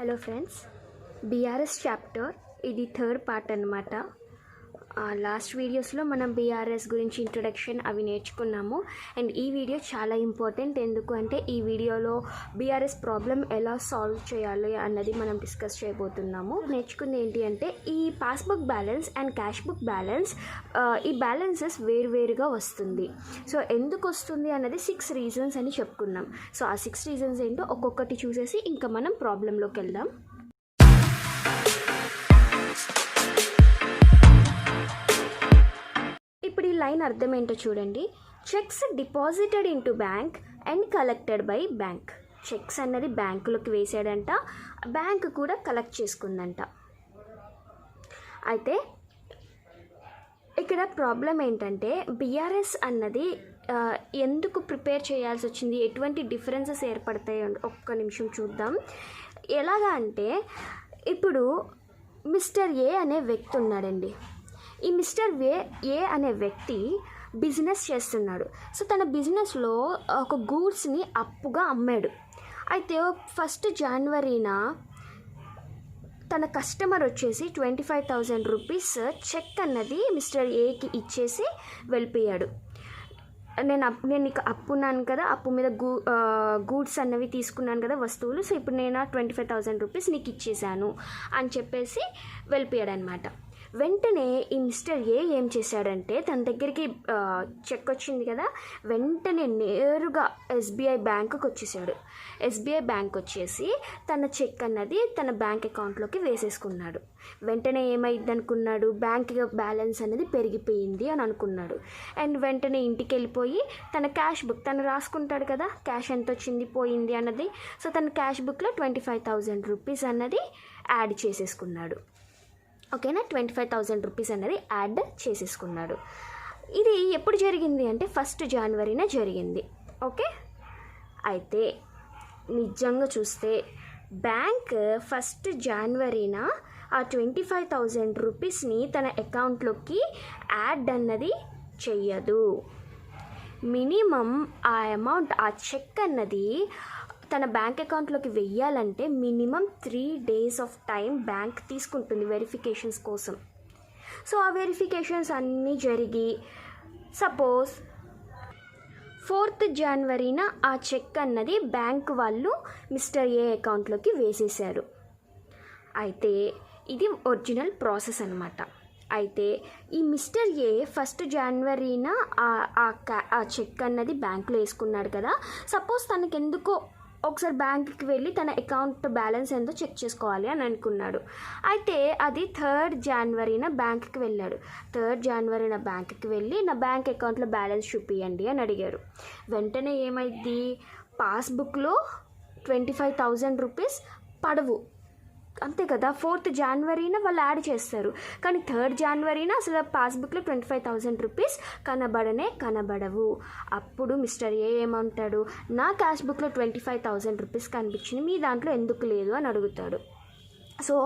Hello friends, BRS chapter ఇది third part అనమాట. Last వీడియోస్లో మనం బీఆర్ఎస్ గురించి ఇంట్రొడక్షన్ అవి నేర్చుకున్నాము. అండ్ ఈ వీడియో చాలా ఇంపార్టెంట్. ఎందుకు అంటే ఈ వీడియోలో బీఆర్ఎస్ ప్రాబ్లం ఎలా సాల్వ్ చేయాలి అన్నది మనం డిస్కస్ చేయబోతున్నాము. నేర్చుకుంది ఏంటి అంటే ఈ passbook balance and cash book balance, ఈ బ్యాలెన్సెస్ వేరువేరుగా వస్తుంది. సో ఎందుకు వస్తుంది అన్నది 6 రీజన్స్ అని చెప్పుకున్నాం. సో ఆ 6 రీజన్స్ ఏంటో ఒక్కొక్కటి చూసేసి ఇంకా మనం ప్రాబ్లంలోకి వెళ్దాం. ఇప్పుడు ఈ లైన్ అర్థం ఏంటో చూడండి. Cheques deposited into bank and collected by bank. Checks అన్నది బ్యాంకులోకి వేసాడంట, బ్యాంక్ కూడా కలెక్ట్ చేసుకుందంట. అయితే ఇక్కడ ప్రాబ్లం ఏంటంటే బీఆర్ఎస్ అన్నది ఎందుకు ప్రిపేర్ చేయాల్సి వచ్చింది, ఎటువంటి డిఫరెన్సెస్ ఏర్పడతాయి ఒక్క నిమిషం చూద్దాం. ఎలాగా అంటే ఇప్పుడు మిస్టర్ ఏ అనే వ్యక్తి ఉన్నాడండి. ఈ మిస్టర్ ఏ అనే వ్యక్తి బిజినెస్ చేస్తున్నాడు. సో తన బిజినెస్లో ఒక గూడ్స్ని అప్పుగా అమ్మాడు. అయితే 1 జనవరిన తన కస్టమర్ వచ్చేసి 25,000 రూపీస్ చెక్ అన్నది మిస్టర్ ఏకి ఇచ్చేసి వెళ్ళిపోయాడు. నేను నీకు అప్పున్నాను కదా, అప్పు మీద గూడ్స్ అన్నవి తీసుకున్నాను కదా, వస్తువులు. సో ఇప్పుడు నేను 25,000 రూపీస్ నీకు ఇచ్చేసాను అని చెప్పేసి వెళ్ళిపోయాడు అనమాట. వెంటనే ఈ మిస్టర్ ఏ ఏం చేశాడంటే తన దగ్గరికి చెక్ వచ్చింది కదా, వెంటనే నేరుగా ఎస్బీఐ బ్యాంకుకి వచ్చేసాడు. ఎస్బీఐ బ్యాంక్ వచ్చేసి తన చెక్ అన్నది తన బ్యాంక్ అకౌంట్లోకి వేసేసుకున్నాడు. వెంటనే ఏమైంది అనుకున్నాడు, బ్యాంక్ బ్యాలెన్స్ అనేది పెరిగిపోయింది అని అనుకున్నాడు. అండ్ వెంటనే ఇంటికి వెళ్ళిపోయి తన క్యాష్ బుక్ తను రాసుకుంటాడు కదా, క్యాష్ ఎంత వచ్చింది పోయింది అన్నది. సో తన క్యాష్ బుక్లో 25,000 రూపీస్ అన్నది యాడ్ చేసేసుకున్నాడు. ఓకేనా, 25,000 రూపీస్ అనేది యాడ్ చేసేసుకున్నాడు. ఇది ఎప్పుడు జరిగింది అంటే 1 జనవరిన జరిగింది. ఓకే, అయితే నిజంగా చూస్తే బ్యాంక్ 1 జనవరిన ఆ 25,000 రూపీస్ని తన అకౌంట్లోకి యాడ్ అన్నది చెయ్యదు. మినిమం ఆ అమౌంట్, ఆ చెక్ అన్నది తన బ్యాంక్ అకౌంట్లోకి వెయ్యాలంటే minimum 3 days of time bank తీసుకుంటుంది వెరిఫికేషన్స్ కోసం. సో ఆ వెరిఫికేషన్స్ అన్నీ జరిగి సపోజ్ 4th జనవరిన ఆ చెక్ అన్నది బ్యాంక్ వాళ్ళు మిస్టర్ ఏ అకౌంట్లోకి వేసేశారు. అయితే ఇది ఒరిజినల్ ప్రాసెస్ అన్నమాట. అయితే ఈ మిస్టర్ ఏ 1 జనవరిన ఆ చెక్ అన్నది బ్యాంకులో వేసుకున్నాడు కదా. సపోజ్ తనకు ఎందుకో ఒకసారి బ్యాంక్కి వెళ్ళి తన అకౌంట్ బ్యాలెన్స్ ఎంతో చెక్ చేసుకోవాలి అని అనుకున్నాడు. అయితే అది 3rd జనవరిన బ్యాంక్కి వెళ్ళాడు. 3rd జనవరిన బ్యాంక్కి వెళ్ళి నా బ్యాంక్ అకౌంట్లో బ్యాలెన్స్ చూపియండి అని అడిగారు. వెంటనే ఏమైంది, పాస్బుక్లో 25,000 రూపీస్ పడవు, అంతే కదా. 4th జనవరిన వాళ్ళు యాడ్ చేస్తారు, కానీ 3rd జనవరిన అసలు పాస్బుక్లో 25,000 రూపీస్ కనబడవు. అప్పుడు మిస్టర్ ఏ ఏమంటాడు, నా క్యాష్ బుక్లో 25,000 రూపీస్ కనిపించింది, మీ దాంట్లో ఎందుకు లేదు అని అడుగుతాడు. సో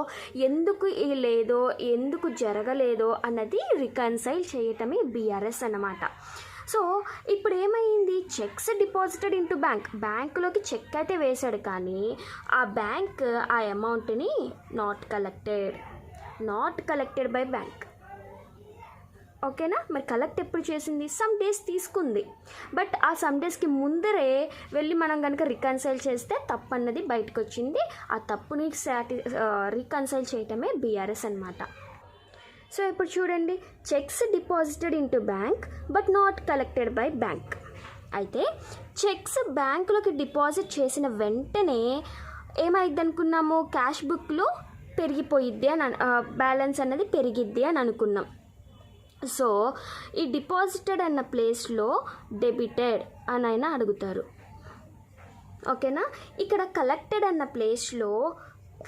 ఎందుకు లేదో, ఎందుకు జరగలేదో అన్నది రికన్సైల్ చేయటమే బీఆర్ఎస్ అన్నమాట. సో ఇప్పుడు ఏమైంది, చెక్స్ డిపాజిటెడ్ ఇంటూ బ్యాంకులోకి చెక్ అయితే వేశాడు, కానీ ఆ బ్యాంక్ ఆ అమౌంట్ని నాట్ కలెక్టెడ్ బై బ్యాంక్. ఓకేనా, మరి కలెక్ట్ ఎప్పుడు చేసింది, సమ్ డేస్ తీసుకుంది. బట్ ఆ సమ్ డేస్కి ముందరే వెళ్ళి మనం కనుక రికన్సైల్ చేస్తే తప్పు అన్నది బయటకు వచ్చింది. ఆ తప్పుని రికన్సైల్ చేయటమే బీఆర్ఎస్ అన్నమాట. సో ఇప్పుడు చూడండి, cheques deposited into bank but not collected by bank. అయితే చెక్స్ బ్యాంకులోకి డిపాజిట్ చేసిన వెంటనే ఏమైంది అనుకున్నాము, క్యాష్ బుక్లో పెరిగిపోయిద్ది అని బ్యాలెన్స్ అన్నది పెరిగిద్ది అని అనుకున్నాం. సో ఈ డిపాజిటెడ్ అన్న ప్లేస్లో డెబిటెడ్ అని అయినా అడుగుతారు. ఓకేనా, ఇక్కడ కలెక్టెడ్ అన్న ప్లేస్లో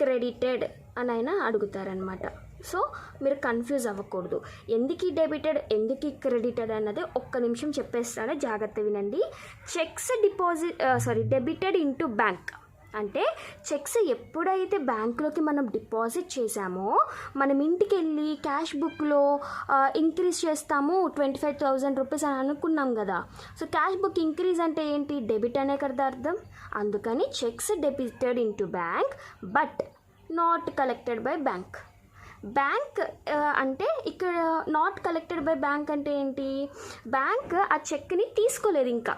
క్రెడిటెడ్ అని అయినా అడుగుతారనమాట. సో మీరు కన్ఫ్యూజ్ అవ్వకూడదు, ఎందుకు డెబిటెడ్ ఎందుకు క్రెడిటెడ్ అన్నది ఒక్క నిమిషం చెప్పేస్తాను, జాగ్రత్త వినండి. చెక్స్ డెబిటెడ్ ఇంటూ బ్యాంక్ అంటే చెక్స్ ఎప్పుడైతే బ్యాంకులోకి మనం డిపాజిట్ చేసామో మనం ఇంటికి వెళ్ళి క్యాష్ బుక్లో ఇంక్రీజ్ చేస్తాము 25,000 రూపీస్ అని అనుకున్నాం కదా. సో క్యాష్ బుక్ ఇంక్రీజ్ అంటే ఏంటి, డెబిట్ అనే కదా అర్థం. అందుకని checks debited into bank but not collected by bank. Bank అంటే ఇక్కడ నాట్ కలెక్టెడ్ బై బ్యాంక్ అంటే ఏంటి, బ్యాంక్ ఆ చెక్ని తీసుకోలేదు ఇంకా.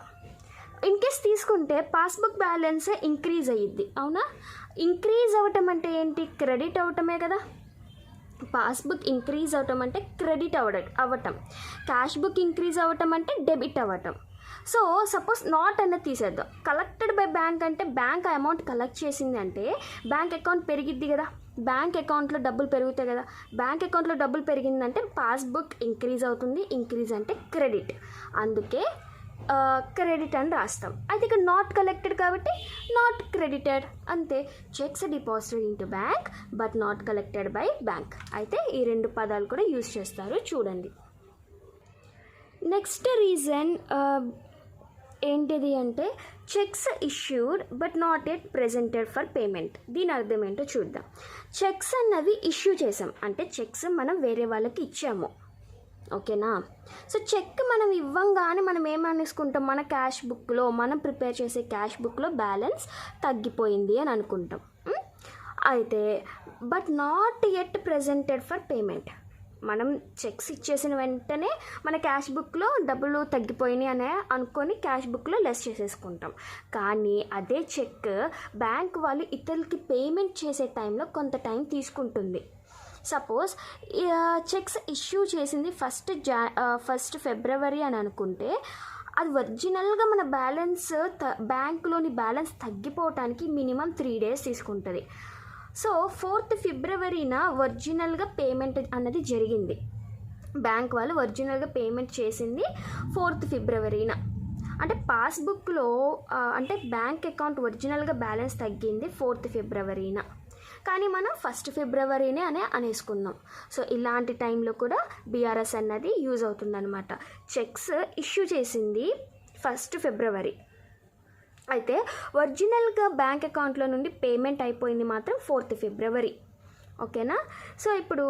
ఇన్ కేస్ తీసుకుంటే పాస్బుక్ బ్యాలెన్స్ ఇంక్రీజ్ అయ్యిద్ది, అవునా? ఇంక్రీజ్ అవ్వటం అంటే ఏంటి, క్రెడిట్ అవ్వటమే కదా. పాస్బుక్ ఇంక్రీజ్ అవ్వటం అంటే క్రెడిట్ అవ్వటం, క్యాష్ బుక్ ఇంక్రీజ్ అవ్వటం అంటే డెబిట్ అవ్వటం. సో సపోజ్ నాట్ అన్నది తీసేద్దాం. కలెక్టెడ్ బై బ్యాంక్ అంటే బ్యాంక్ అమౌంట్ కలెక్ట్ చేసింది అంటే బ్యాంక్ అకౌంట్ పెరిగిద్ది కదా, బ్యాంక్ అకౌంట్లో డబ్బులు పెరుగుతాయి కదా. బ్యాంక్ అకౌంట్లో డబ్బులు పెరిగిందంటే పాస్బుక్ ఇంక్రీజ్ అవుతుంది, ఇంక్రీజ్ అంటే క్రెడిట్, అందుకే క్రెడిట్ అని రాస్తాం. అయితే ఇక్కడ నాట్ కలెక్టెడ్ కాబట్టి నాట్ క్రెడిటెడ్ అంతే. Checks deposited into bank but not collected by bank. అయితే ఈ రెండు పదాలు కూడా యూజ్ చేస్తారు, చూడండి. నెక్స్ట్ రీజన్ ఏంటిది అంటే checks issued but not at presented for payment. దీని అర్థం ఏంటో చూద్దాం. చెక్స్ అన్నవి ఇష్యూ చేసాం అంటే చెక్స్ మనం వేరే వాళ్ళకి ఇచ్చాము, ఓకేనా. సో చెక్ మనం ఇవ్వంగానే మనం ఏమనుకుంటాం, మన క్యాష్ బుక్లో మనం ప్రిపేర్ చేసే క్యాష్ బుక్లో బ్యాలెన్స్ తగ్గిపోయింది అని అనుకుంటాం. అయితే but not at presented for payment, మనం చెక్స్ ఇచ్చేసిన వెంటనే మన క్యాష్ బుక్లో డబ్బులు తగ్గిపోయినాయి అనే అనుకొని క్యాష్ బుక్లో లెస్ చేసేసుకుంటాం. కానీ అదే చెక్ బ్యాంక్ వాళ్ళు ఇతరులకి పేమెంట్ చేసే టైంలో కొంత టైం తీసుకుంటుంది. సపోజ్ చెక్స్ ఇష్యూ చేసింది ఫస్ట్ ఫిబ్రవరి అని అనుకుంటే అది ఒరిజినల్గా మన బ్యాలెన్స్ బ్యాంకులోని బ్యాలెన్స్ తగ్గిపోవటానికి మినిమం 3 days తీసుకుంటుంది. సో 4th ఫిబ్రవరిన ఒరిజినల్గా పేమెంట్ అన్నది జరిగింది, బ్యాంక్ వాళ్ళు ఒరిజినల్గా పేమెంట్ చేసింది 4th ఫిబ్రవరిన. అంటే పాస్బుక్లో అంటే బ్యాంక్ అకౌంట్ ఒరిజినల్గా బ్యాలెన్స్ తగ్గింది 4th ఫిబ్రవరిన, కానీ మనం 1st ఫిబ్రవరినే అనేసుకున్నాం. సో ఇలాంటి టైంలో కూడా బీఆర్ఎస్ అన్నది యూజ్ అవుతుందన్నమాట. చెక్స్ ఇష్యూ చేసింది 1st ఫిబ్రవరి, అయితే ఒరిజినల్గా బ్యాంక్ అకౌంట్లో నుండి పేమెంట్ అయిపోయింది మాత్రం 4th ఫిబ్రవరి, ఓకేనా. సో ఇప్పుడు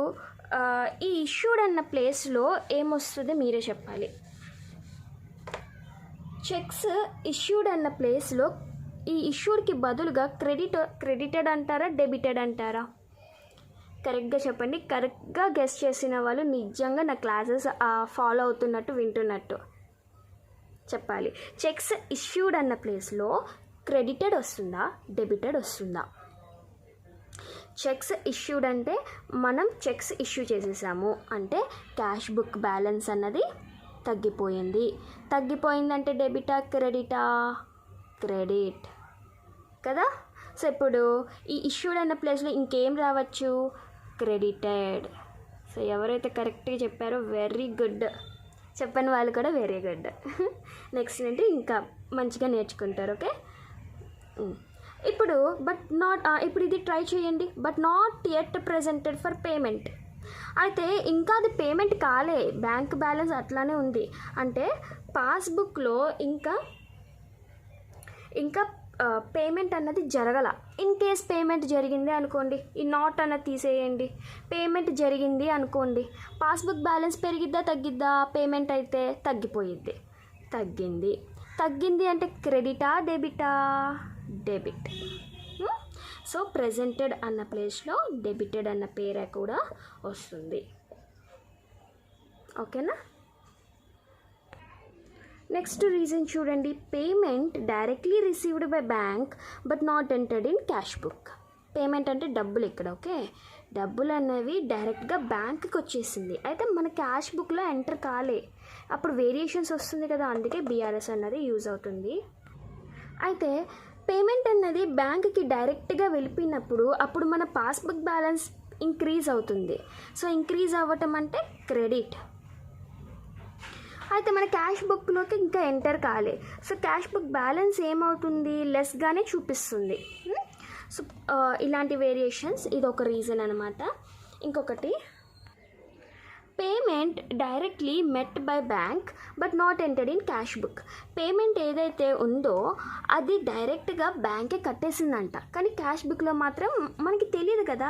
ఈ ఇష్యూడ్ అన్న ప్లేస్లో ఏమొస్తుందో మీరే చెప్పాలి. చెక్స్ ఇష్యూడ్ అన్న ప్లేస్లో ఈ ఇష్యూడ్కి బదులుగా క్రెడిటెడ్ అంటారా, డెబిటెడ్ అంటారా? కరెక్ట్గా చెప్పండి. కరెక్ట్గా గెస్ చేసిన వాళ్ళు నిజంగా నా క్లాసెస్ ఫాలో అవుతున్నట్టు వింటున్నట్టు చెప్పాలి. చెక్స్ ఇష్యూడ్ అన్న ప్లేస్లో క్రెడిటెడ్ వస్తుందా, డెబిటెడ్ వస్తుందా? చెక్స్ ఇష్యూడ్ అంటే మనం చెక్స్ ఇష్యూ చేసేసాము అంటే క్యాష్ బుక్ బ్యాలెన్స్ అన్నది తగ్గిపోయిందంటే డెబిటా, క్రెడిటా? క్రెడిట్ కదా. సో ఇప్పుడు ఈ ఇష్యూడ్ అన్న ప్లేస్లో ఇంకేం రావచ్చు, క్రెడిటెడ్. సో ఎవరైతే కరెక్ట్గా చెప్పారో వెరీ గుడ్, చెప్పని వాళ్ళు కూడా వెరీ గుడ్. నెక్స్ట్ ఏంటి ఇంకా మంచిగా నేర్చుకుంటారు, ఓకే. ఇప్పుడు ఇప్పుడు ఇది ట్రై చేయండి. But not at presented for payment. అయితే ఇంకా అది పేమెంట్ కాలే, బ్యాంక్ బ్యాలెన్స్ అట్లానే ఉంది అంటే పాస్బుక్లో ఇంకా పేమెంట్ అన్నది జరగల. ఇన్ కేస్ పేమెంట్ జరిగింది అనుకోండి, ఈ నాట్ అన్నది తీసేయండి, పేమెంట్ జరిగింది అనుకోండి, పాస్బుక్ బ్యాలెన్స్ పెరిగిద్దా తగ్గిద్దా? పేమెంట్ అయితే తగ్గిపోయిద్ది. తగ్గింది అంటే క్రెడిటా, డెబిటా? డెబిట్. సో ప్రెజెంటెడ్ అన్న ప్లేస్లో డెబిటెడ్ అన్న పేరు కూడా వస్తుంది, ఓకేనా. నెక్స్ట్ రీజన్ చూడండి. Payment directly received by bank but not entered in cash book. Payment అంటే డబ్బులు ఇక్కడ, ఓకే. డబ్బులు అనేవి డైరెక్ట్గా బ్యాంక్కి వచ్చేసింది, అయితే మన క్యాష్ బుక్లో ఎంటర్ కాలే, అప్పుడు వేరియేషన్స్ వస్తుంది కదా, అందుకే బీఆర్ఎస్ అన్నది యూజ్ అవుతుంది. అయితే పేమెంట్ అన్నది బ్యాంక్కి డైరెక్ట్గా వెళ్ళిపోయినప్పుడు అప్పుడు మన పాస్బుక్ బ్యాలెన్స్ ఇంక్రీజ్ అవుతుంది. సో ఇంక్రీజ్ అవ్వటం అంటే క్రెడిట్. అయితే మన క్యాష్ బుక్లోకి ఇంకా ఎంటర్ కాలే, సో క్యాష్ బుక్ బ్యాలెన్స్ ఏమవుతుంది, లెస్గానే చూపిస్తుంది. సో ఇలాంటి వేరియేషన్స్ ఇది ఒక రీజన్ అనమాట. ఇంకొకటి, payment directly met by bank but not entered in cash book. Payment ఏదైతే ఉందో అది డైరెక్ట్గా బ్యాంకే కట్టేసిందంట, కానీ క్యాష్ బుక్లో మాత్రం మనకి తెలియదు కదా,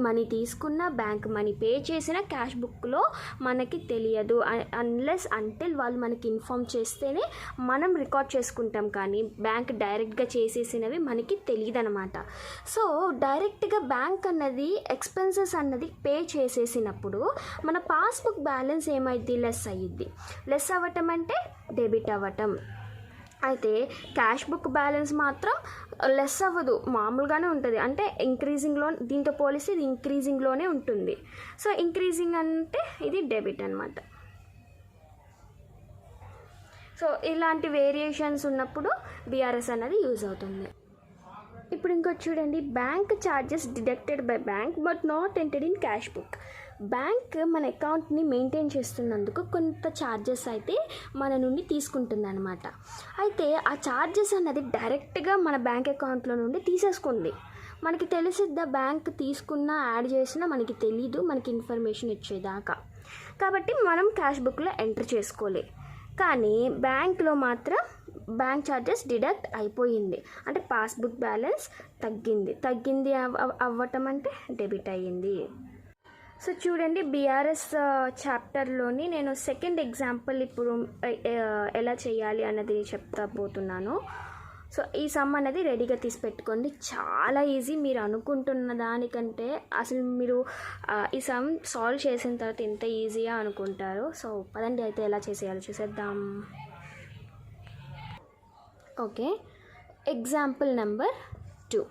మనీ తీసుకున్న, బ్యాంక్ మనీ పే చేసిన క్యాష్ బుక్లో మనకి తెలియదు. అన్లెస్ అంటిల్ వాళ్ళు మనకి ఇన్ఫామ్ చేస్తేనే మనం రికార్డ్ చేసుకుంటాం, కానీ బ్యాంక్ డైరెక్ట్గా చేసేసినవి మనకి తెలియదు అనమాట. సో డైరెక్ట్గా బ్యాంక్ అన్నది ఎక్స్పెన్సెస్ అన్నది పే చేసేసినప్పుడు మన పాస్బుక్ బ్యాలెన్స్ ఏమైంది, లెస్ అయ్యిద్ది. లెస్ అవ్వటం అంటే డెబిట్ అవ్వటం. అయితే క్యాష్ బుక్ బ్యాలెన్స్ మాత్రం లెస్ అవ్వదు, మామూలుగానే ఉంటుంది. అంటే ఇంక్రీజింగ్లో, దీంతో పోలిస్తే ఇది ఇంక్రీజింగ్లోనే ఉంటుంది. సో ఇంక్రీజింగ్ అంటే ఇది డెబిట్ అనమాట. సో ఇలాంటి వేరియేషన్స్ ఉన్నప్పుడు బీఆర్ఎస్ అన్నది యూజ్ అవుతుంది. ఇప్పుడు ఇంకోటి చూడండి, bank charges deducted by bank but not entered in cash book. Bank మన అకౌంట్ని మెయింటైన్ చేస్తున్నందుకు కొంత ఛార్జెస్ అయితే మన నుండి తీసుకుంటుంది అనమాట. అయితే ఆ ఛార్జెస్ అన్నది డైరెక్ట్గా మన బ్యాంక్ అకౌంట్లో నుండి తీసేసుకుంది. మనకి తెలిసిద్దా బ్యాంక్ తీసుకున్నా యాడ్ చేసినా మనకి తెలీదు, మనకి ఇన్ఫర్మేషన్ ఇచ్చేదాకా. కాబట్టి మనం క్యాష్ బుక్లో ఎంటర్ చేసుకోలే. కానీ బ్యాంక్లో మాత్రం బ్యాంక్ ఛార్జెస్ డిడక్ట్ అయిపోయింది, అంటే పాస్బుక్ బ్యాలెన్స్ తగ్గింది అవ్వటం అంటే డెబిట్ అయ్యింది. సో చూడండి, బీఆర్ఎస్ చాప్టర్లోని నేను సెకండ్ ఎగ్జాంపుల్ ఇప్పుడు ఎలా చేయాలి అన్నది చెప్తా పోతున్నాను. సో ఈ సమ్ అనేది రెడీగా తీసి పెట్టుకోండి, చాలా ఈజీ. మీరు అనుకుంటున్న దానికంటే అసలు మీరు ఈ సమ్ సాల్వ్ చేసిన తర్వాత ఎంత ఈజీగా అనుకుంటారు. సో పదండి అయితే ఎలా చేసేయాలో చూసేద్దాం. Okay, example number 2.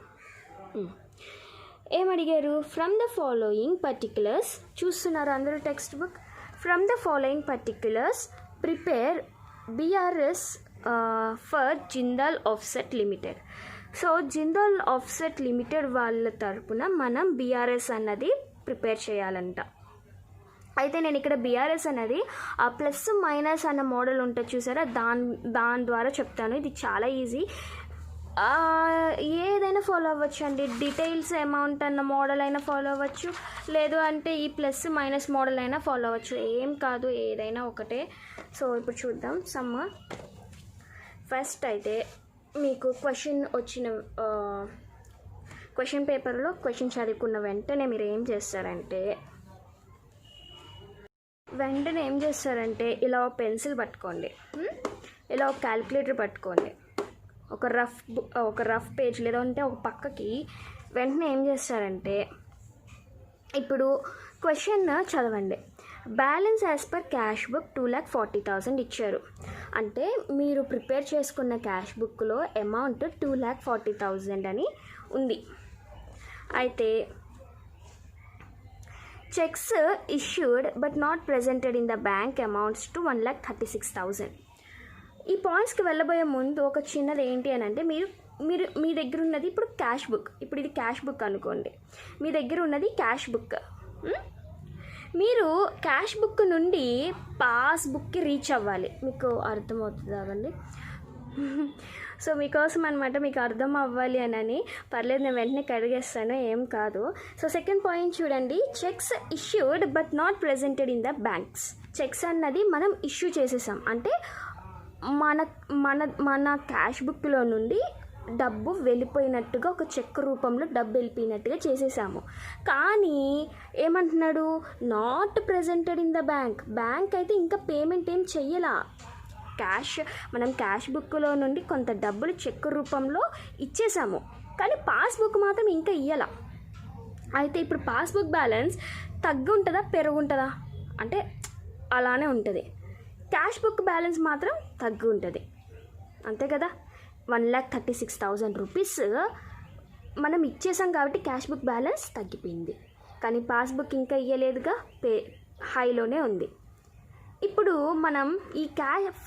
ఏమడిగారు? ఫ్రమ్ ద ఫాలోయింగ్ పర్టిక్యులర్స్, చూస్తున్నారు అందరూ text book. From the following particulars prepare BRS for Jindal offset limited. So Jindal offset limited వాళ్ళ తరపున మనం బీఆర్ఎస్ అన్నది ప్రిపేర్ చేయాలంట. అయితే నేను ఇక్కడ బీఆర్ఎస్ అనేది ఆ ప్లస్ మైనస్ అన్న మోడల్ ఉంటుంది చూసారా, దాని ద్వారా చెప్తాను. ఇది చాలా ఈజీ, ఏదైనా ఫాలో అవ్వచ్చు అండి. డీటెయిల్స్ అమౌంట్ అన్న మోడల్ అయినా ఫాలో అవ్వచ్చు, లేదు అంటే ఈ ప్లస్ మైనస్ మోడల్ అయినా ఫాలో అవ్వచ్చు, ఏం కాదు, ఏదైనా ఒకటే. సో ఇప్పుడు చూద్దాం సమ్. ఫస్ట్ అయితే మీకు క్వశ్చన్ పేపర్లో క్వశ్చన్ చదువుకున్న వెంటనే మీరు ఏం చేస్తారంటే ఇలా ఒక పెన్సిల్ పట్టుకోండి, ఇలా ఒక క్యాలిక్యులేటర్ పట్టుకోండి, ఒక రఫ్ పేజ్ లేదా అంటే ఒక పక్కకి. వెంటనే ఏం చేస్తారంటే ఇప్పుడు క్వశ్చన్ చదవండి. Balance as per cash book 2,40,000 ఇచ్చారు. అంటే మీరు ప్రిపేర్ చేసుకున్న క్యాష్ బుక్లో అమౌంట్ 2,40,000 అని ఉంది. అయితే checks issued but not presented in the bank amounts to 1,36,000. ఈ పాయింట్స్కి వెళ్ళబోయే ముందు ఒక చిన్నది ఏంటి అని అంటే, మీ దగ్గర ఉన్నది ఇప్పుడు క్యాష్ బుక్. ఇప్పుడు ఇది క్యాష్ బుక్ అనుకోండి, మీ దగ్గర ఉన్నది క్యాష్ బుక్. మీరు క్యాష్ బుక్ నుండి పాస్బుక్కి రీచ్ అవ్వాలి. మీకు అర్థమవుతుంది అవ్వండి. సో మీకోసం అనమాట, మీకు అర్థం అవ్వాలి అని. పర్లేదు, నేను వెంటనే కడిగేస్తాను, ఏం కాదు. సో సెకండ్ పాయింట్ చూడండి, checks issued but not presented in the banks. Checks అన్నది మనం ఇష్యూ చేసేసాం, అంటే మన క్యాష్ బుక్లో నుండి డబ్బు వెళ్ళిపోయినట్టుగా, ఒక చెక్ రూపంలో డబ్బు వెళ్ళిపోయినట్టుగా చేసేసాము. కానీ ఏమంటున్నాడు, not presented in the bank అయితే ఇంకా పేమెంట్ ఏం చెయ్యాలా. మనం క్యాష్ బుక్లో నుండి కొంత డబ్బులు చెక్ రూపంలో ఇచ్చేసాము, కానీ పాస్బుక్ మాత్రం ఇంకా ఇయ్యాల. అయితే ఇప్పుడు పాస్బుక్ బ్యాలెన్స్ తగ్గుంటుందా పెరుగుంటుందా అంటే అలానే ఉంటుంది. క్యాష్ బుక్ బ్యాలెన్స్ మాత్రం తగ్గు ఉంటుంది, అంతే కదా. 1,36,000 రూపీస్ మనం ఇచ్చేసాం కాబట్టి క్యాష్ బుక్ బ్యాలెన్స్ తగ్గిపోయింది, కానీ పాస్బుక్ ఇంకా ఇయ్యలేదుగా, హైలోనే ఉంది. ఇప్పుడు మనం ఈ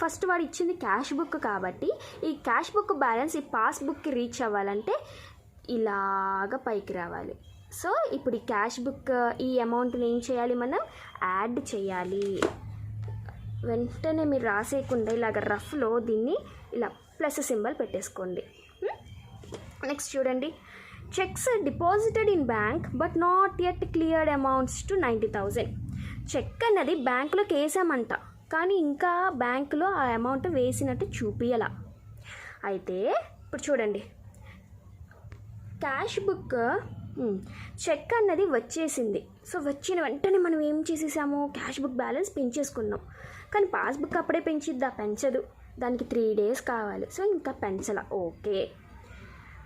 ఫస్ట్ వాడు ఇచ్చింది క్యాష్ బుక్ కాబట్టి ఈ క్యాష్ బుక్ బ్యాలెన్స్ ఈ పాస్బుక్కి రీచ్ అవ్వాలంటే ఇలాగ పైకి రావాలి. సో ఇప్పుడు ఈ క్యాష్ బుక్ ఈ అమౌంట్ని ఏం చేయాలి, మనం యాడ్ చేయాలి. వెంటనే మీరు రాసేయకుండా ఇలాగ రఫ్లో దీన్ని ఇలా ప్లస్ సింబల్ పెట్టేసుకోండి. నెక్స్ట్ చూడండి, cheques deposited in bank but not yet cleared amounts to 90,000. Cheque అన్నది బ్యాంకులోకి వేసామంట, కానీ ఇంకా బ్యాంకులో ఆ అమౌంట్ వేసినట్టు చూపియాల. అయితే ఇప్పుడు చూడండి, క్యాష్ బుక్ చెక్ అన్నది వచ్చేసింది. సో వచ్చిన వెంటనే మనం ఏం చేసేసాము, క్యాష్ బుక్ బ్యాలెన్స్ పెంచేసుకున్నాం. కానీ పాస్బుక్ అప్పుడే పెంచిద్దా? పెంచదు. దానికి 3 days కావాలి. సో ఇంకా పెంచలా. ఓకే,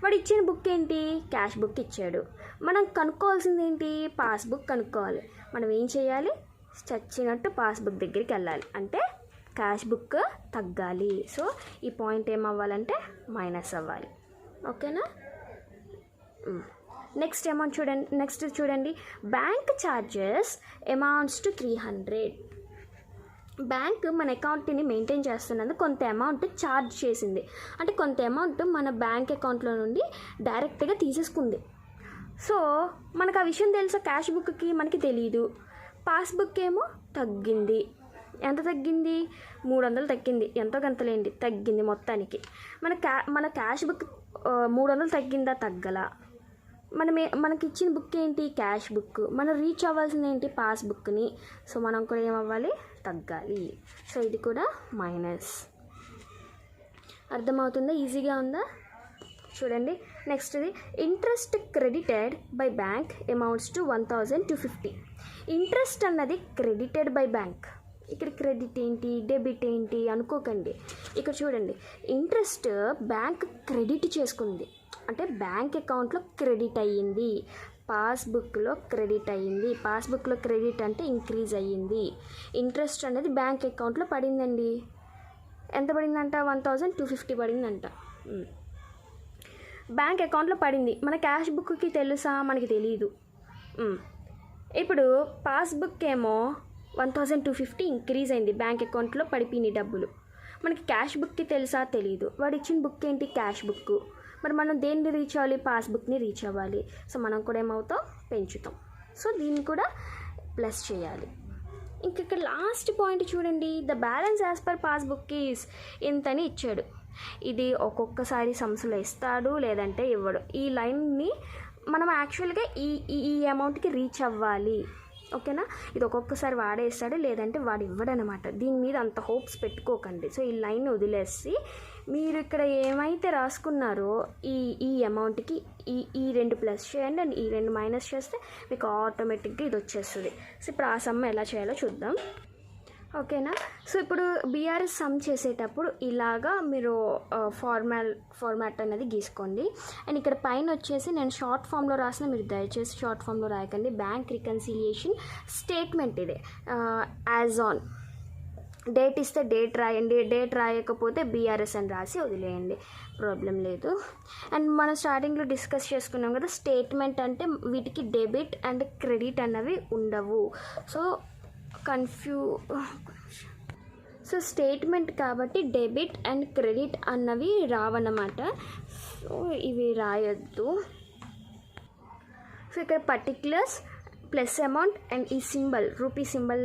వాడు ఇచ్చిన బుక్ ఏంటి? క్యాష్ బుక్ ఇచ్చాడు. మనం కనుక్కోవాల్సింది ఏంటి? పాస్బుక్ కనుక్కోవాలి. మనం ఏం చేయాలి? చచ్చినట్టు పాస్బుక్ దగ్గరికి వెళ్ళాలి. అంటే క్యాష్ బుక్ తగ్గాలి. సో ఈ పాయింట్ ఏమవ్వాలంటే మైనస్ అవ్వాలి. ఓకేనా? నెక్స్ట్ అమౌంట్ చూడండి. నెక్స్ట్ చూడండి, bank charges amounts to 300. Bank మన అకౌంట్ని మెయింటైన్ చేస్తున్నందుకు కొంత అమౌంట్ ఛార్జ్ చేసింది. అంటే కొంత అమౌంట్ మన బ్యాంక్ అకౌంట్లో నుండి డైరెక్ట్గా తీసేసుకుంది. సో మనకు ఆ విషయం తెలుసా? క్యాష్ బుక్కి మనకి తెలియదు. పాస్బుక్ ఏమో తగ్గింది. ఎంత తగ్గింది? 300 తగ్గింది. ఎంతో గంతలేండి, తగ్గింది మొత్తానికి. మన క్యాష్ బుక్ 300 తగ్గిందా? తగ్గల. మనకి ఇచ్చిన బుక్ ఏంటి? Cash book. మనం రీచ్ అవ్వాల్సింది ఏంటి? పాస్బుక్ని. సో మనం కూడా ఏమవ్వాలి? తగ్గాలి. సో ఇది కూడా మైనస్. అర్థమవుతుందా? ఈజీగా ఉందా? చూడండి నెక్స్ట్ది, interest credited by bank amounts to 1250. Interest అన్నది క్రెడిటెడ్ బై బ్యాంక్. ఇక్కడ క్రెడిట్ ఏంటి, డెబిట్ ఏంటి అనుకోకండి. ఇక్కడ చూడండి, ఇంట్రెస్ట్ బ్యాంక్ క్రెడిట్ చేసుకుంది. అంటే బ్యాంక్ అకౌంట్లో క్రెడిట్ అయ్యింది, పాస్బుక్లో క్రెడిట్ అయ్యింది. పాస్బుక్లో క్రెడిట్ అంటే ఇంక్రీజ్ అయ్యింది. ఇంట్రెస్ట్ అనేది బ్యాంక్ అకౌంట్లో పడిందండి. ఎంత పడిందంట? 1250 పడిందంట. బ్యాంక్ అకౌంట్లో పడింది. మన క్యాష్ బుక్కి తెలుసా? మనకి తెలియదు. ఇప్పుడు పాస్బుక్ ఏమో 1250 ఇంక్రీజ్ అయింది, బ్యాంక్ అకౌంట్లో పడిపోయినాయి డబ్బులు. మనకి క్యాష్ బుక్కి తెలుసా? తెలీదు. వాడు ఇచ్చిన బుక్ ఏంటి? Cash book. మరి మనం దేన్ని రీచ్ అవ్వాలి? పాస్బుక్ని రీచ్ అవ్వాలి. సో మనం కూడా ఏమవుతాం? పెంచుతాం. సో దీన్ని కూడా ప్లస్ చేయాలి. ఇంక ఇక్కడ లాస్ట్ పాయింట్ చూడండి, the balance as per passbook is ఇంతని ఇచ్చాడు. ఇది ఒక్కొక్కసారి సమ్స్లో ఇస్తాడు, లేదంటే ఇవ్వడు. ఈ లైన్ని మనం యాక్చువల్గా ఈ అమౌంట్కి రీచ్ అవ్వాలి. ఓకేనా? ఇది ఒక్కొక్కసారి వాడేస్తాడు, లేదంటే వాడు ఇవ్వడనమాట. దీని మీద అంత హోప్స్ పెట్టుకోకండి. సో ఈ లైన్ వదిలేసి మీరు ఇక్కడ ఏమైతే రాసుకున్నారో ఈ అమౌంట్కి ఈ 2 ప్లస్ చేయండి అండ్ ఈ 2 మైనస్ చేస్తే మీకు ఆటోమేటిక్గా ఇది వచ్చేస్తుంది. సో ఇప్పుడు ఆ సమ్ ఎలా చేయాలో చూద్దాం. ఓకేనా? సో ఇప్పుడు బీఆర్ఎస్ సమ్ చేసేటప్పుడు ఇలాగా మీరు ఫార్మాట్ అనేది గీసుకోండి. అండ్ ఇక్కడ పైన వచ్చేసి నేను షార్ట్ ఫామ్లో రాసిన, మీరు దయచేసి షార్ట్ ఫామ్లో రాయకండి. బ్యాంక్ రికన్సిలియేషన్ స్టేట్మెంట్ ఇదే. యాజ్ ఆన్ డేట్ ఇస్తే డేట్ రాయండి, డేట్ రాయకపోతే బీఆర్ఎస్ అని రాసి వదిలేయండి, ప్రాబ్లం లేదు. అండ్ మనం స్టార్టింగ్లో డిస్కస్ చేసుకున్నాం కదా, స్టేట్మెంట్ అంటే వీటికి డెబిట్ అండ్ క్రెడిట్ అన్నవి ఉండవు. సో స్టేట్మెంట్ కాబట్టి డెబిట్ అండ్ క్రెడిట్ అన్నవి రావన్నమాట. సో ఇవి రాయొద్దు. సో ఇక్కడ పర్టిక్యులర్స్ ప్లస్ అమౌంట్ అండ్ ఈ సింబల్ రూపీ సింబల్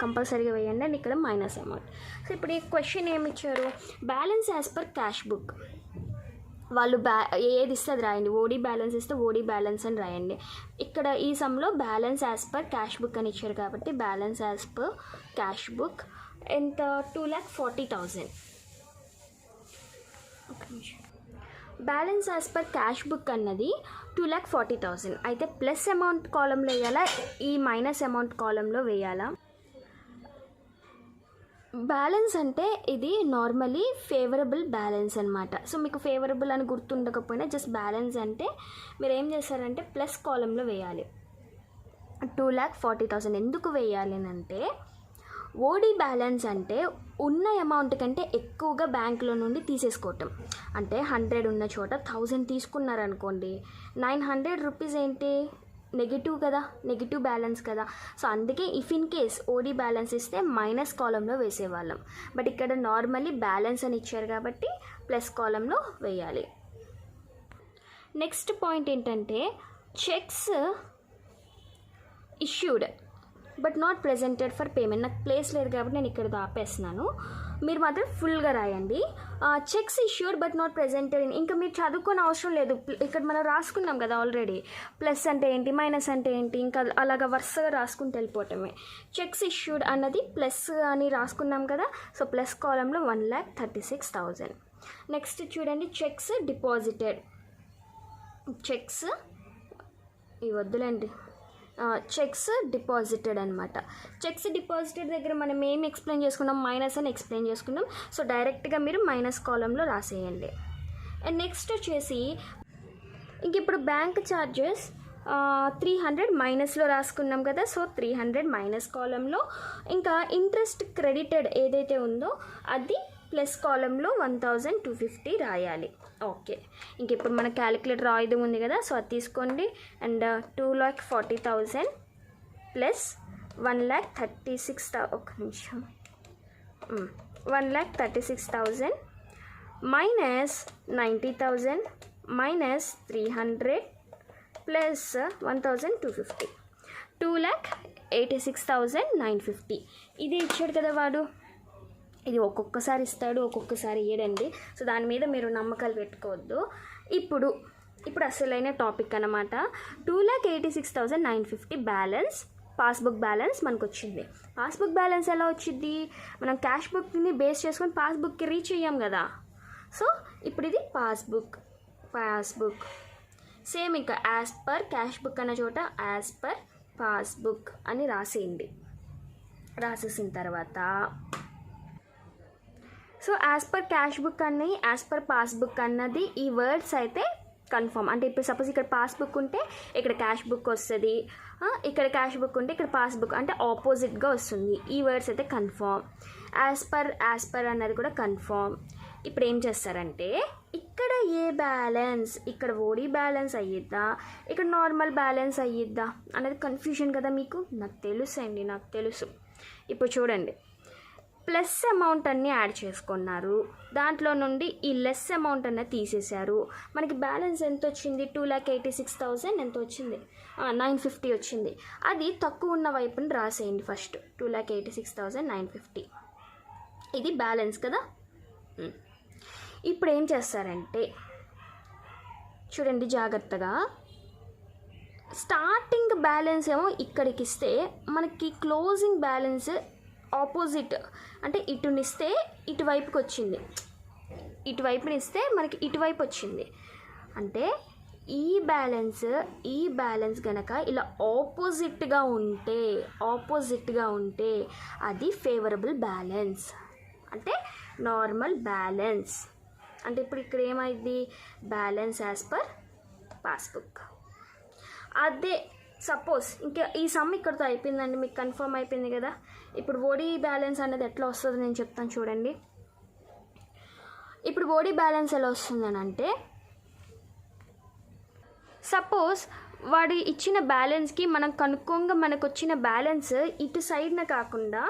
కంపల్సరీగా వేయండి. అండ్ ఇక్కడ మైనస్ అమౌంట్. సో ఇప్పుడు ఈ క్వశ్చన్ ఏమి ఇచ్చారు? Balance as per cash book. వాళ్ళు ఏది ఇస్తే అది రాయండి. ఓడి బ్యాలెన్స్ ఇస్తే ఓడి బ్యాలెన్స్ అని రాయండి. ఇక్కడ ఈ సమ్లో balance as per cash book అని ఇచ్చారు కాబట్టి balance as per cash book ఎంత? 2,40,000. Balance as per cash book అన్నది 2,40,000. అయితే ప్లస్ అమౌంట్ కాలంలో వేయాలా, ఈ మైనస్ అమౌంట్ కాలంలో వేయాలా? బ్యాలెన్స్ అంటే ఇది నార్మలీ ఫేవరబుల్ బ్యాలెన్స్ అనమాట. సో మీకు ఫేవరబుల్ అని గుర్తుండకపోయినా జస్ట్ బ్యాలెన్స్ అంటే మీరు ఏం చేస్తారంటే ప్లస్ కాలంలో వేయాలి. 2,40,000 ఎందుకు వేయాలి అంటే, ఓడి బ్యాలెన్స్ అంటే ఉన్న అమౌంట్ కంటే ఎక్కువగా బ్యాంకులో నుండి తీసేసుకోవటం. అంటే 100 ఉన్న చోట 1000 తీసుకున్నారనుకోండి, 900 రూపీస్ ఏంటి? నెగిటివ్ కదా, నెగిటివ్ బ్యాలెన్స్ కదా. సో అందుకే if in case OD balance ఇస్తే మైనస్ కాలంలో వేసేవాళ్ళం. బట్ ఇక్కడ నార్మల్లీ బ్యాలెన్స్ అని ఇచ్చారు కాబట్టి ప్లస్ కాలంలో వేయాలి. నెక్స్ట్ పాయింట్ ఏంటంటే, cheques issued but not presented for payment. నాకు ప్లేస్ లేదు కాబట్టి నేను ఇక్కడ ఆపేస్తున్నాను. మీరు మాత్రం ఫుల్గా రాయండి. Cheques issued but not presented. ఇంకా మీరు చదువుకోని అవసరం లేదు, ఇక్కడ మనం రాసుకున్నాం కదా ఆల్రెడీ. ప్లస్ అంటే ఏంటి, మైనస్ అంటే ఏంటి, ఇంకా అలాగా వరుసగా రాసుకుంటూ వెళ్ళిపోవటమే. చెక్స్ ఇష్యూడ్ అన్నది ప్లస్ అని రాసుకున్నాం కదా. సో ప్లస్ కాలంలో 1,36,000. నెక్స్ట్ చూడండి, చెక్స్ డిపాజిటెడ్. చెక్స్ ఇవి వద్దులేండి, చెక్స్ డిపాజిటెడ్ అనమాట. చెక్స్ డిపాజిటెడ్ దగ్గర మనం ఏం ఎక్స్ప్లెయిన్ చేసుకున్నాం, మైనస్ అని ఎక్స్ప్లెయిన్ చేసుకున్నాం. సో డైరెక్ట్గా మీరు మైనస్ కాలంలో రాసేయండి. అండ్ నెక్స్ట్ వచ్చేసి ఇంక ఇప్పుడు బ్యాంక్ ఛార్జెస్ 300 మైనస్లో రాసుకున్నాం కదా. సో 300 మైనస్ కాలంలో, ఇంకా ఇంట్రెస్ట్ క్రెడిటెడ్ ఏదైతే ఉందో అది ప్లస్ కాలంలో 1250 రాయాలి. ఓకే, ఇంక ఇప్పుడు మన క్యాలిక్యులేటర్ ఆయుధం ఉంది కదా, సో అది తీసుకోండి. అండ్ 2,40,000 ప్లస్ 1,36,000, ఒక్క నిమిషం, 1,36,000 మైనస్ 90,000 మైనస్ 300 ప్లస్ 1,250, 2,86,950. ఇదే ఇచ్చాడు కదా వాడు. ఇది ఒక్కొక్కసారి ఇస్తాడు, ఒక్కొక్కసారి ఇయ్యడండి. సో దాని మీద మీరు నమ్మకాలు పెట్టుకోవద్దు. ఇప్పుడు అసలైన టాపిక్ అనమాట. 2,86,950 బ్యాలెన్స్, పాస్బుక్ బ్యాలెన్స్ మనకు వచ్చింది. పాస్బుక్ బ్యాలెన్స్ ఎలా వచ్చింది, మనం క్యాష్ బుక్ని బేస్ చేసుకొని పాస్బుక్కి రీచ్ అయ్యాం కదా. సో ఇప్పుడు ఇది పాస్బుక్ సేమ్ ఇంకా యాజ్ పర్ క్యాష్ బుక్ అన్న చోట యాజ్ పర్ పాస్బుక్ అని రాసేయండి. రాసేసిన తర్వాత so as per cash book అని యాజ్ పర్ పాస్బుక్ అన్నది ఈ వర్డ్స్ అయితే కన్ఫర్మ్. అంటే ఇప్పుడు సపోజ్ ఇక్కడ పాస్బుక్ ఉంటే ఇక్కడ క్యాష్ బుక్ వస్తుంది, ఇక్కడ క్యాష్ బుక్ ఉంటే ఇక్కడ పాస్బుక్, అంటే ఆపోజిట్గా వస్తుంది. ఈ వర్డ్స్ అయితే కన్ఫర్మ్. యాజ్ పర్ అన్నది కూడా కన్ఫర్మ్. ఇప్పుడు ఏం చేస్తారంటే ఇక్కడ ఏ బ్యాలెన్స్, ఇక్కడ ఓడి బ్యాలెన్స్ అయ్యిద్దా, ఇక్కడ నార్మల్ బ్యాలెన్స్ అయ్యిద్దా అనేది కన్ఫ్యూజన్ కదా మీకు. నాకు తెలుసు. ఇప్పుడు చూడండి, ప్లస్ అమౌంట్ అన్నీ యాడ్ చేసుకున్నారు, దాంట్లో నుండి ఈ లెస్ అమౌంట్ అన్నది తీసేశారు. మనకి బ్యాలెన్స్ ఎంత వచ్చింది, 2,86,000 ఎంత వచ్చింది, 950 వచ్చింది. అది తక్కువ ఉన్న వైపుని రాసేయండి ఫస్ట్. 2,86,950 ఇది బ్యాలెన్స్ కదా. ఇప్పుడు ఏం చేస్తారంటే చూడండి జాగ్రత్తగా, స్టార్టింగ్ బ్యాలెన్స్ ఏమో ఇక్కడికి ఇస్తే మనకి క్లోజింగ్ బ్యాలెన్స్ ఆపోజిట్, అంటే ఇటునిస్తే ఇటువైపుకి వచ్చింది, ఇటువైపునిస్తే మనకి ఇటువైపు వచ్చింది. అంటే ఈ బ్యాలెన్స్ కనుక ఇలా ఆపోజిట్గా ఉంటే అది ఫేవరబుల్ బ్యాలెన్స్, అంటే నార్మల్ బ్యాలెన్స్. అంటే ఇప్పుడు ఇక్కడ ఏమైంది, బ్యాలెన్స్ యాజ్ పర్ పాస్బుక్. అదే సపోజ్ ఇంకా ఈ సమ్ ఇక్కడితో అయిపోయిందండి, మీకు కన్ఫర్మ్ అయిపోయింది కదా. ఇప్పుడు ఓడి బ్యాలెన్స్ అనేది ఎట్లా వస్తుందో నేను చెప్తాను చూడండి. ఇప్పుడు ఓడి బ్యాలెన్స్ ఎలా వస్తుందని అంటే, సపోజ్ వాడు ఇచ్చిన బ్యాలెన్స్కి మనం కనుక్కోగా మనకు వచ్చిన బ్యాలెన్స్ ఇటు సైడ్న కాకుండా,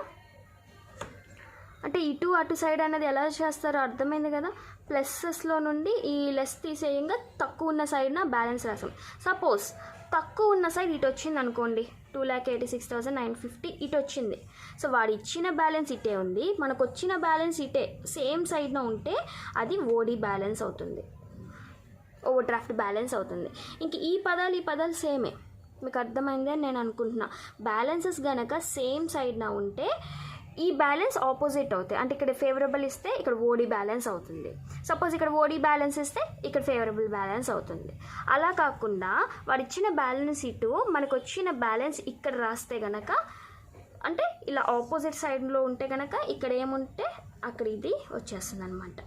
అంటే ఇటు అటు సైడ్ అనేది ఎలా చేస్తారో అర్థమైంది కదా. ప్లస్సెస్లో నుండి ఈ లెస్ తీసేయంగా తక్కువ ఉన్న సైడ్న బ్యాలెన్స్ రాసాం. సపోజ్ తక్కువ ఉన్న సైడ్ ఇటు వచ్చింది అనుకోండి, 2,86,950 ఇటు వచ్చింది. సో వాడు ఇచ్చిన బ్యాలెన్స్ ఇటే ఉంది, మనకు వచ్చిన బ్యాలెన్స్ ఇటే సేమ్ సైడ్న ఉంటే అది ఓడి బ్యాలెన్స్ అవుతుంది, ఓవర్ డ్రాఫ్ట్ బ్యాలెన్స్ అవుతుంది. ఇంక ఈ పదాలు సేమే, మీకు అర్థమైంది అని నేను అనుకుంటున్నా. బ్యాలెన్సెస్ గనక సేమ్ సైడ్న ఉంటే ఈ బ్యాలెన్స్ ఆపోజిట్ అవుతాయి. అంటే ఇక్కడ ఫేవరబుల్ ఇస్తే ఇక్కడ ఓడి బ్యాలెన్స్ అవుతుంది, సపోజ్ ఇక్కడ ఓడి బ్యాలెన్స్ ఇస్తే ఇక్కడ ఫేవరబుల్ బ్యాలెన్స్ అవుతుంది. అలా కాకుండా వాడు ఇచ్చిన బ్యాలెన్స్ ఇటు, మనకు వచ్చిన బ్యాలెన్స్ ఇక్కడ రాస్తే గనక, అంటే ఇలా ఆపోజిట్ సైడ్లో ఉంటే కనుక ఇక్కడ ఏముంటే అక్కడ ఇది వచ్చేస్తుంది అనమాట.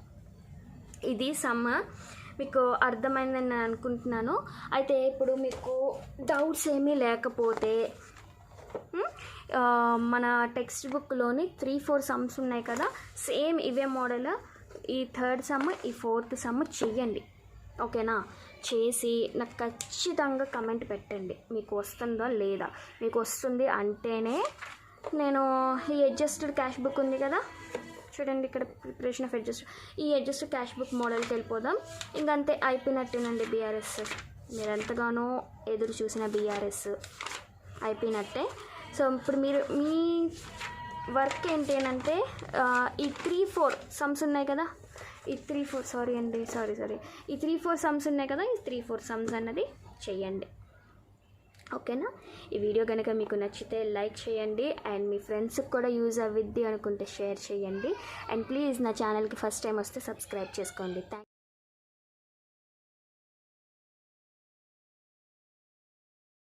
ఇది సమ్ మీకు అర్థమైందని నేను అనుకుంటున్నాను. అయితే ఇప్పుడు మీకు డౌట్స్ ఏమీ లేకపోతే మన టెక్స్ట్ బుక్లోని 3-4 సమ్స్ ఉన్నాయి కదా, సేమ్ ఇవే మోడల్. ఈ థర్డ్ సమ్, ఈ ఫోర్త్ సమ్ చెయ్యండి, ఓకేనా. చేసి నాకు ఖచ్చితంగా కమెంట్ పెట్టండి మీకు వస్తుందో లేదా. మీకు వస్తుంది అంటేనే నేను ఈ అడ్జస్టెడ్ క్యాష్ బుక్ ఉంది కదా చూడండి, ఇక్కడ ప్రిపరేషన్ ఆఫ్ ఈ అడ్జస్టెడ్ క్యాష్ బుక్ మోడల్కి వెళ్ళిపోదాం. ఇంకంతే, అయిపోయినట్టేనండి బీఆర్ఎస్. మీరు ఎంతగానో ఎదురు చూసిన బీఆర్ఎస్ అయిపోయినట్టే. సో ఇప్పుడు మీరు మీ వర్క్ ఏంటి అంటే ఈ 3-4 సమ్స్ ఉన్నాయి కదా, ఈ 3-4 సారీ ఈ 3-4 సమ్స్ ఉన్నాయి కదా, ఈ 3-4 సమ్స్ అన్నది చెయ్యండి, ఓకేనా. ఈ వీడియో కనుక మీకు నచ్చితే లైక్ చేయండి, అండ్ మీ ఫ్రెండ్స్కి కూడా యూజ్ అవ్విద్ది అనుకుంటే షేర్ చేయండి. అండ్ ప్లీజ్ నా ఛానల్కి ఫస్ట్ టైం వస్తే సబ్స్క్రైబ్ చేసుకోండి.